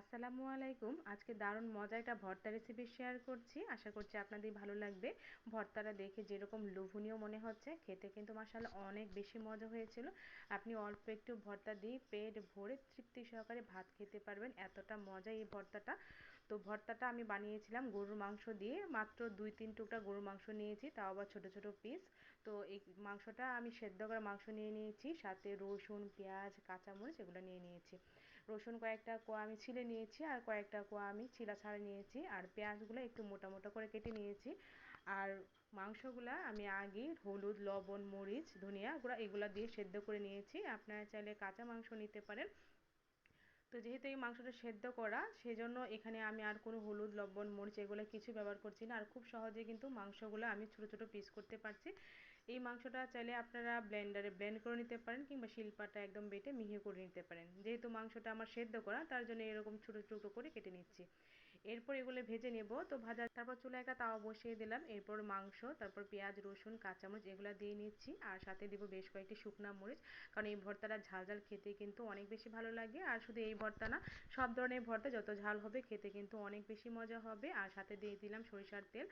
আসসালামু আলাইকুম। আজকে দারুণ মজার একটা ভর্তা রেসিপি শেয়ার করছি। আশা করছি আপনাদের ভালো লাগবে। ভর্তাটা দেখে যেরকম লোভনীয় মনে হচ্ছে, খেতে কিন্তু মাশাআল্লাহ অনেক বেশি মজা হয়েছিল। আপনি অল্প একটু ভর্তা দিয়ে পেট ভরে তৃপ্তি সহকারে ভাত খেতে পারবেন। এতটা মজা এই ভর্তাটা। তো ভর্তাটা আমি বানিয়েছিলাম গরুর মাংস দিয়ে। মাত্র ২-৩ টুকরা গরুর মাংস নিয়েছি, তাও আবার ছোট ছোট পিস। তো এই মাংসটা আমি সেদ্ধ করা মাংস নিয়ে নিয়েছি, সাথে রসুন, পেঁয়াজ, কাঁচামরিচ এগুলো নিয়ে নিয়েছি। রসুন কয়েকটা কোয়া আমি ছিলে নিয়েছি, আর কয়েকটা কোয়া আমি ছিলা ছাড়া নিয়েছি, আর পেঁয়াজগুলো একটু মোটা মোটা করে কেটে নিয়েছি। আর মাংসগুলা আমি আগে হলুদ, লবণ, মরিচ, ধনিয়া গুঁড়া এগুলা দিয়ে সেদ্ধ করে নিয়েছি। আপনারা চাইলে কাঁচা মাংস নিতে পারেন। তো যেহেতু এই মাংসটা সেদ্ধ করা, সেজন্য এখানে আমি আর কোনো হলুদ, লবণ, মরিচ এগুলো কিছু ব্যবহার করছি না। আর খুব সহজে কিন্তু মাংসগুলো আমি ছোট ছোট পিস করতে পারছি। এই মাংসটা চাইলে আপনারা ব্লেন্ডারে ব্লেন্ড করে নিতে পারেন, কিংবা শিলপাটা একদম বেটে মিহি করে নিতে পারেন। যেহেতু মাংসটা আমার সেদ্ধ করা, তার জন্য এরকম ছোট ছোট করে কেটে নিচ্ছি। এরপর এগুলো ভেজে নেব। তো তারপর চুলায় একটা তাওয়া বসিয়ে দিলাম। এরপর মাংস, তারপর পেঁয়াজ, রসুন, কাঁচামরিচ এগুলো দিয়ে নিচ্ছি, আর সাথে দিব বেশ কয়েকটি শুকনা মরিচ। কারণ এই ভর্তাটা ঝাল ঝাল খেতে কিন্তু অনেক বেশি ভালো লাগে। আর শুধু এই ভর্তা না, সব ধরনের ভর্তা যত ঝাল হবে খেতে কিন্তু অনেক বেশি মজা হবে। আর সাথে দিয়ে দিলাম সরিষার তেল।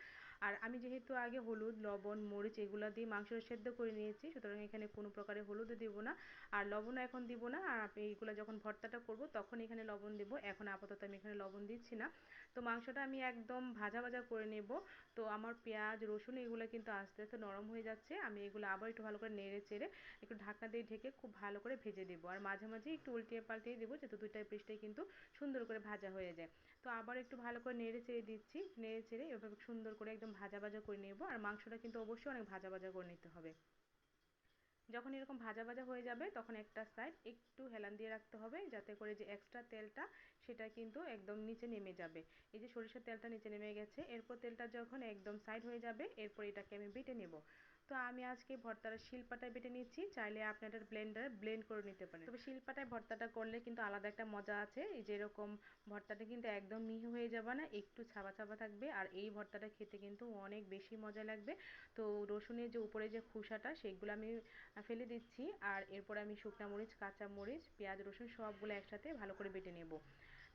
আর আমি যেহেতু আগে হলুদ, লবণ, মরিচ এগুলো দিয়ে মাংসটা সেদ্ধ করে নিয়েছি, সুতরাং এখানে কোনো প্রকারের হলুদও দিব না, আর লবণও এখন দিব না। আর এইগুলো যখন ভর্তাটা করব তখন এখানে লবণ দেব। এখন আপাতত আমি এখানে লবণ দিচ্ছি না। তো মাংসটা আমি একদম ভাজা ভাজা করে নেব। তো আমার পেঁয়াজ, রসুন এগুলো কিন্তু আস্তে আস্তে নরম হয়ে যাচ্ছে। আমি এগুলো আবার একটু ভালো করে নেড়ে চেড়ে একটু ঢাকনা দিয়ে ঢেকে খুব ভালো করে ভেজে দেবো। আর মাঝে মাঝে একটু উল্টিয়ে পাল্টিয়ে দেবো, যাতে দুইটা পৃষ্ঠাই কিন্তু সুন্দর করে ভাজা হয়ে যায়। তো আবার একটু ভালো করে নেড়ে চেড়ে দিচ্ছি, নেড়ে চেড়ে এভাবে সুন্দর করে একদম ভাজা ভাজা করে নেব। আর মাংসটা কিন্তু অবশ্যই অনেক ভাজা ভাজা করে নিতে হবে। যখন এরকম ভাজা ভাজা হয়ে যাবে, তখন একটা সাইড একটু হেলান দিয়ে রাখতে হবে, যাতে করে যে এক্সট্রা তেলটা সেটা কিন্তু একদম নিচে নেমে যাবে। এই যে সরিষার তেলটা নিচে নেমে গেছে, এরপর তেলটা যখন একদম সাইড হয়ে যাবে, এরপর এটাকে আমি বেটে নেব। তো আমি আজকে ভর্তাটা শিলপাটায় বেটে নিচ্ছি, চাইলে আপনারা ব্লেন্ডারে ব্লেন্ড করে নিতে পারেন। তবে শিলপাটায় ভর্তাটা করলে কিন্তু আলাদা একটা মজা আছে। এই যে এরকম ভর্তাটা কিন্তু একদম মিহি হয়ে যাবে না, একটু ছাবা ছাবা থাকবে। আর এই ভর্তাটা খেতে কিন্তু অনেক বেশি মজা লাগবে। তো রসুনের যে উপরে যে খোসাটা সেগুলো আমি ফেলে দিচ্ছি, আর এরপর আমি শুকনা মরিচ, কাঁচা মরিচ, পেঁয়াজ, রসুন সবগুলো একসাথে ভালো করে বেটে নেব।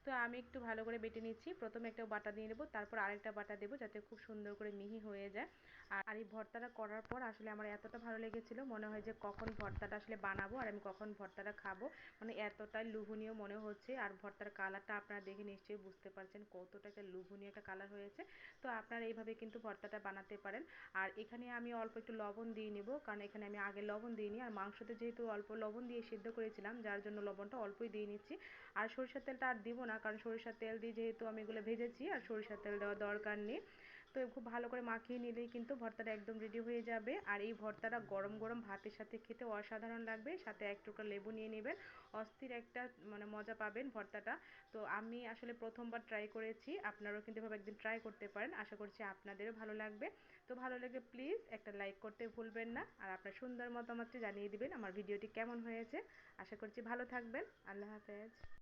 তো আমি একটু ভালো করে বেটে নিচ্ছি। প্রথমে একটা বাটা দিয়ে নেব, তারপর আরেকটা বাটা দেবো, যাতে খুব সুন্দর করে মিহি হয়ে যায়। আর এই ভর্তাটা করার পর আসলে আমার এতটা ভালো লেগেছিল, মনে হয় যে কখন ভর্তাটা আসলে বানাবো আর আমি কখন ভর্তাটা খাবো। মানে এতটাই লোভনীয় মনে হচ্ছে। আর ভর্তার কালারটা আপনারা দেখে নিশ্চয়ই বুঝতে পারছেন কতটা একটা লোভনীয় একটা কালার হয়েছে। তো আপনারা এইভাবে কিন্তু ভর্তাটা বানাতে পারেন। আর এখানে আমি অল্প একটু লবণ দিয়ে নেব, কারণ এখানে আমি আগে লবণ দিইনি। আর মাংসতে যেহেতু অল্প লবণ দিয়ে সিদ্ধ করেছিলাম, যার জন্য লবণটা অল্পই দিয়ে নিচ্ছি। আর সরিষার তেলটা আর দিব না, কারণ সরিষার তেল দিয়ে যেহেতু আমি এগুলো ভেজেছি, আর সরিষার তেল দেওয়ার দরকার নেই। তো খুব ভালো করে মাখিয়ে নিলেই কিন্তু ভর্তাটা একদম রেডি হয়ে যাবে। আর এই ভর্তাটা গরম গরম ভাতের সাথে খেতে অসাধারণ লাগবে। সাথে এক টুকরা লেবু নিয়ে নেবেন, অস্থির একটা মানে মজা পাবেন ভর্তাটা। তো আমি আসলে প্রথমবার ট্রাই করেছি, আপনারাও কিন্তু এভাবে একদিন ট্রাই করতে পারেন। আশা করছি আপনাদেরও ভালো লাগবে। তো ভালো লাগলে প্লিজ একটা লাইক করতে ভুলবেন না, আর আপনার সুন্দর মতামতটি জানিয়ে দিবেন আমার ভিডিওটি কেমন হয়েছে। আশা করছি ভালো থাকবেন। আল্লাহ হাফেজ।